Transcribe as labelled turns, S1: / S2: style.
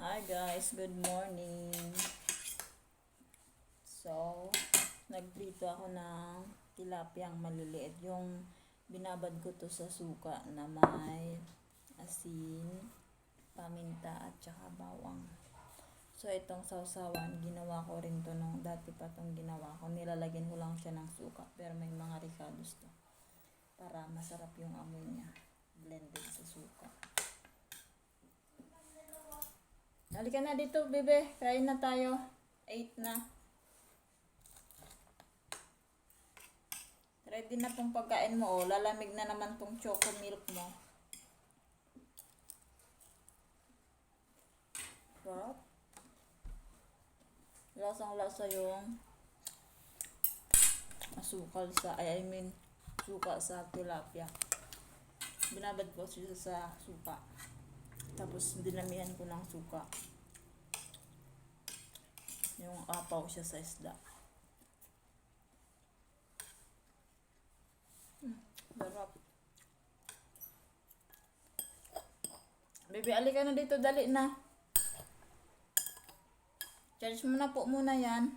S1: Hi guys, good morning. So, nagprito ako ng tilapiyang maliliit. Yung binabad ko to sa suka na may asin, paminta at saka bawang. So, itong sausawan, ginawa ko rin to nung dati pa tong ginawa ko. Nilalagyan ko lang siya ng suka pero may mga ricados to para masarap yung amoy niya. Blended sa suka. Halika na dito, bebe. Kain na tayo. 8 na. Ready na tong pagkain mo, oh. Lalamig na naman tong choco milk mo. Sarap. Lasang-lasa yung asukal sa, suka sa tilapia. Binabad ko siya sa suka. Tapos dinamihan ko ng suka. Yung apaw siya sa isda. Sarap. Baby, alika na dito, dali na. Charge mo na po muna yan.